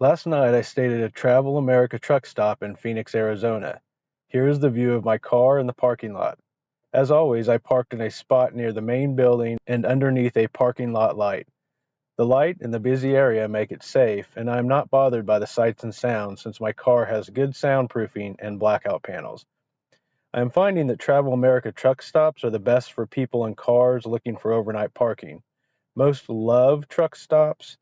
Last night I stayed at a Travel America truck stop in Phoenix, Arizona. Here is the view of my car in the parking lot. As always, I parked in a spot near the main building and underneath a parking lot light. The light and the busy area make it safe, and I am not bothered by the sights and sounds since my car has good soundproofing and blackout panels. I am finding that Travel America truck stops are the best for people in cars looking for overnight parking. Most love truck stops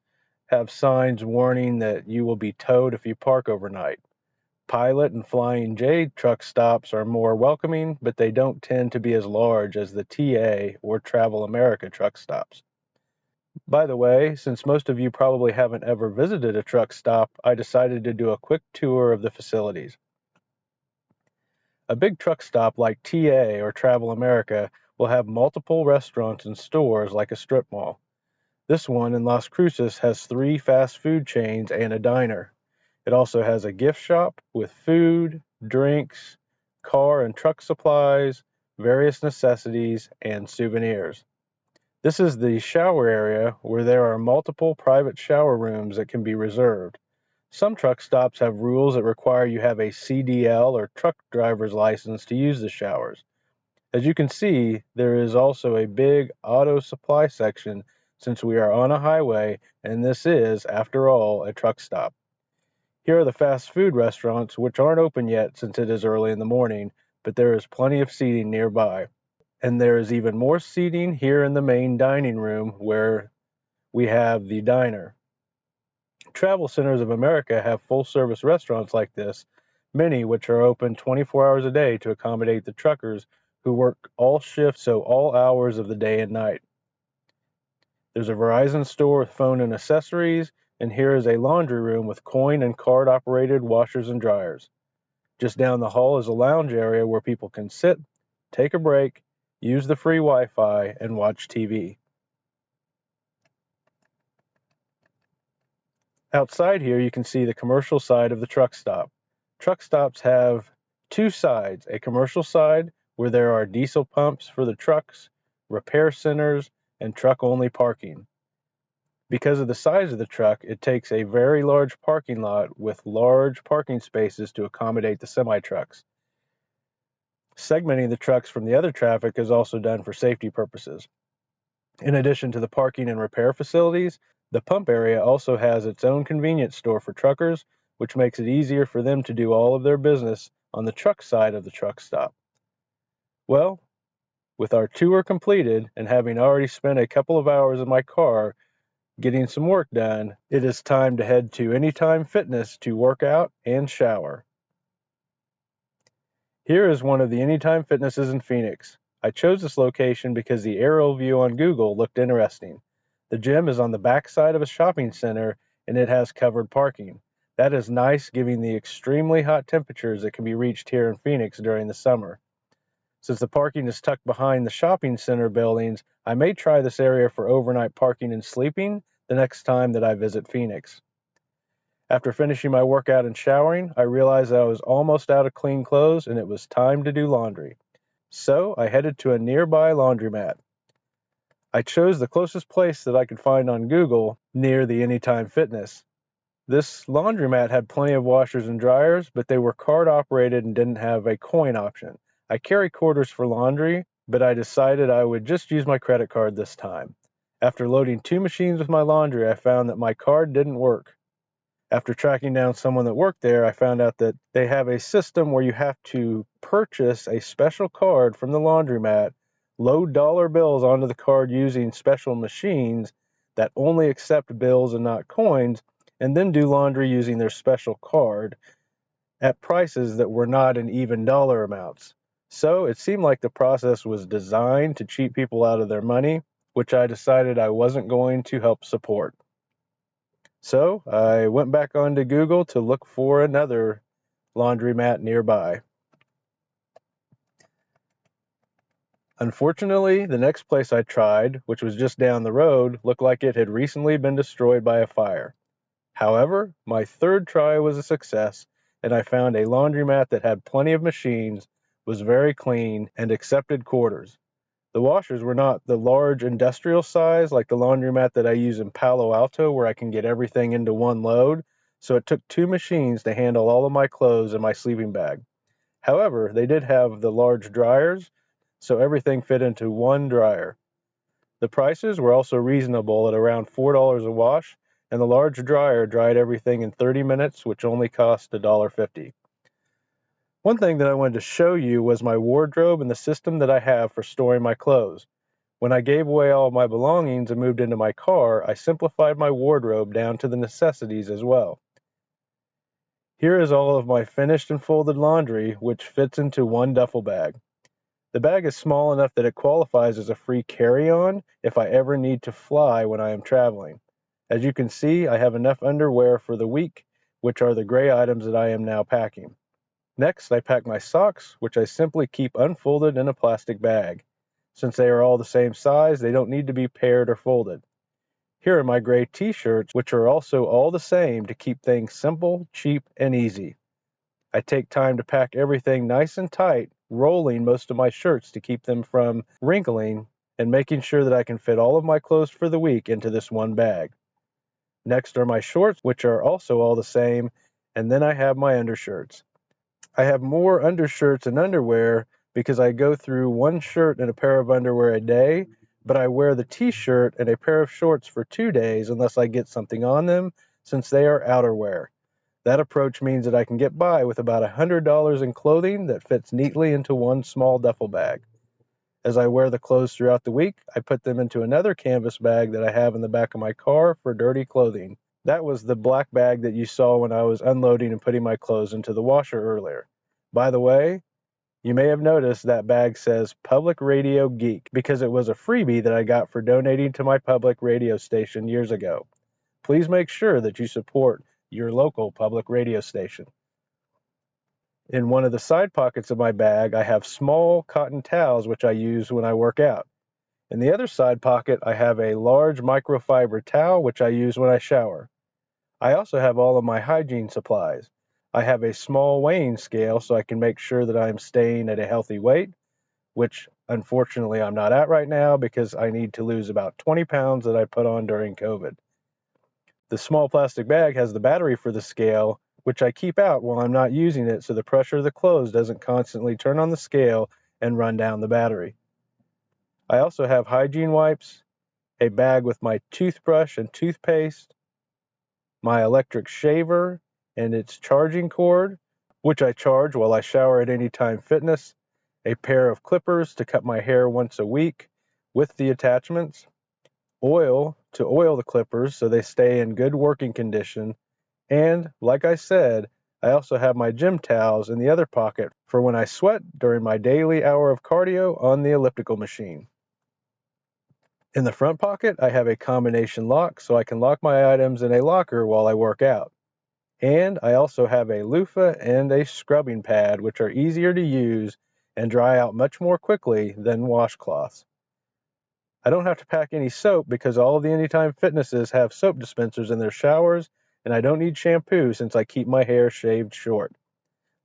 have signs warning that you will be towed if you park overnight. Pilot and Flying J truck stops are more welcoming, but they don't tend to be as large as the TA or Travel America truck stops. By the way, since most of you probably haven't ever visited a truck stop, I decided to do a quick tour of the facilities. A big truck stop like TA or Travel America will have multiple restaurants and stores like a strip mall. This one in Las Cruces has 3 fast food chains and a diner. It also has a gift shop with food, drinks, car and truck supplies, various necessities, and souvenirs. This is the shower area where there are multiple private shower rooms that can be reserved. Some truck stops have rules that require you have a CDL or truck driver's license to use the showers. As you can see, there is also a big auto supply section since we are on a highway and this is, after all, a truck stop. Here are the fast food restaurants, which aren't open yet since it is early in the morning, but there is plenty of seating nearby. And there is even more seating here in the main dining room where we have the diner. Travel Centers of America have full-service restaurants like this, many which are open 24 hours a day to accommodate the truckers who work all shifts, so all hours of the day and night. There's a Verizon store with phone and accessories, and here is a laundry room with coin and card-operated washers and dryers. Just down the hall is a lounge area where people can sit, take a break, use the free Wi-Fi, and watch TV. Outside here, you can see the commercial side of the truck stop. Truck stops have 2 sides, a commercial side where there are diesel pumps for the trucks, repair centers, and truck-only parking. Because of the size of the truck, it takes a very large parking lot with large parking spaces to accommodate the semi-trucks. Segmenting the trucks from the other traffic is also done for safety purposes. In addition to the parking and repair facilities, the pump area also has its own convenience store for truckers, which makes it easier for them to do all of their business on the truck side of the truck stop. Well, with our tour completed and having already spent a couple of hours in my car getting some work done, it is time to head to Anytime Fitness to work out and shower. Here is one of the Anytime Fitnesses in Phoenix. I chose this location because the aerial view on Google looked interesting. The gym is on the back side of a shopping center and it has covered parking. That is nice given the extremely hot temperatures that can be reached here in Phoenix during the summer. Since the parking is tucked behind the shopping center buildings, I may try this area for overnight parking and sleeping the next time that I visit Phoenix. After finishing my workout and showering, I realized I was almost out of clean clothes and it was time to do laundry. So I headed to a nearby laundromat. I chose the closest place that I could find on Google near the Anytime Fitness. This laundromat had plenty of washers and dryers, but they were card operated and didn't have a coin option. I carry quarters for laundry, but I decided I would just use my credit card this time. After loading 2 machines with my laundry, I found that my card didn't work. After tracking down someone that worked there, I found out that they have a system where you have to purchase a special card from the laundromat, load dollar bills onto the card using special machines that only accept bills and not coins, and then do laundry using their special card at prices that were not in even dollar amounts. So it seemed like the process was designed to cheat people out of their money, which I decided I wasn't going to help support. So I went back onto Google to look for another laundromat nearby. Unfortunately, the next place I tried, which was just down the road, looked like it had recently been destroyed by a fire. However, my third try was a success, and I found a laundromat that had plenty of machines, was very clean, and accepted quarters. The washers were not the large industrial size like the laundromat that I use in Palo Alto where I can get everything into one load. so it took 2 machines to handle all of my clothes in my sleeping bag. However, they did have the large dryers, so everything fit into one dryer. The prices were also reasonable at around $4 a wash, and the large dryer dried everything in 30 minutes, which only cost $1.50. One thing that I wanted to show you was my wardrobe and the system that I have for storing my clothes. When I gave away all of my belongings and moved into my car, I simplified my wardrobe down to the necessities as well. Here is all of my finished and folded laundry, which fits into one duffel bag. The bag is small enough that it qualifies as a free carry-on if I ever need to fly when I am traveling. As you can see, I have enough underwear for the week, which are the gray items that I am now packing. Next, I pack my socks, which I simply keep unfolded in a plastic bag. Since they are all the same size, they don't need to be paired or folded. Here are my gray t-shirts, which are also all the same to keep things simple, cheap, and easy. I take time to pack everything nice and tight, rolling most of my shirts to keep them from wrinkling, and making sure that I can fit all of my clothes for the week into this one bag. Next are my shorts, which are also all the same, and then I have my undershirts. I have more undershirts and underwear because I go through one shirt and a pair of underwear a day, but I wear the t-shirt and a pair of shorts for 2 days unless I get something on them, since they are outerwear. That approach means that I can get by with about $100 in clothing that fits neatly into one small duffel bag. As I wear the clothes throughout the week, I put them into another canvas bag that I have in the back of my car for dirty clothing. That was the black bag that you saw when I was unloading and putting my clothes into the washer earlier. By the way, you may have noticed that bag says Public Radio Geek because it was a freebie that I got for donating to my public radio station years ago. Please make sure that you support your local public radio station. In one of the side pockets of my bag, I have small cotton towels which I use when I work out. In the other side pocket, I have a large microfiber towel which I use when I shower. I also have all of my hygiene supplies. I have a small weighing scale so I can make sure that I'm staying at a healthy weight, which unfortunately I'm not at right now because I need to lose about 20 pounds that I put on during COVID. The small plastic bag has the battery for the scale, which I keep out while I'm not using it so the pressure of the clothes doesn't constantly turn on the scale and run down the battery. I also have hygiene wipes, a bag with my toothbrush and toothpaste, my electric shaver and its charging cord, which I charge while I shower at Anytime Fitness, a pair of clippers to cut my hair once a week with the attachments, oil to oil the clippers so they stay in good working condition, and, like I said, I also have my gym towels in the other pocket for when I sweat during my daily hour of cardio on the elliptical machine. In the front pocket, I have a combination lock so I can lock my items in a locker while I work out. And I also have a loofah and a scrubbing pad, which are easier to use and dry out much more quickly than washcloths. I don't have to pack any soap because all of the Anytime Fitnesses have soap dispensers in their showers, and I don't need shampoo since I keep my hair shaved short.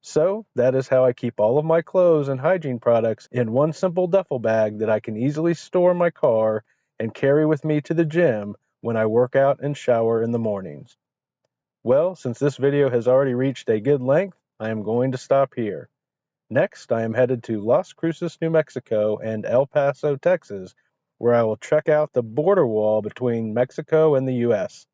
So that is how I keep all of my clothes and hygiene products in one simple duffel bag that I can easily store in my car and carry with me to the gym when I work out and shower in the mornings. Well, since this video has already reached a good length, I am going to stop here. Next, I am headed to Las Cruces, New Mexico and El Paso, Texas, where I will check out the border wall between Mexico and the U.S.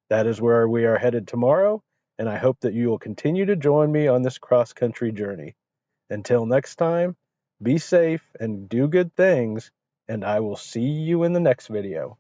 That is where we are headed tomorrow, and I hope that you will continue to join me on this cross-country journey. Until next time, be safe and do good things, and I will see you in the next video.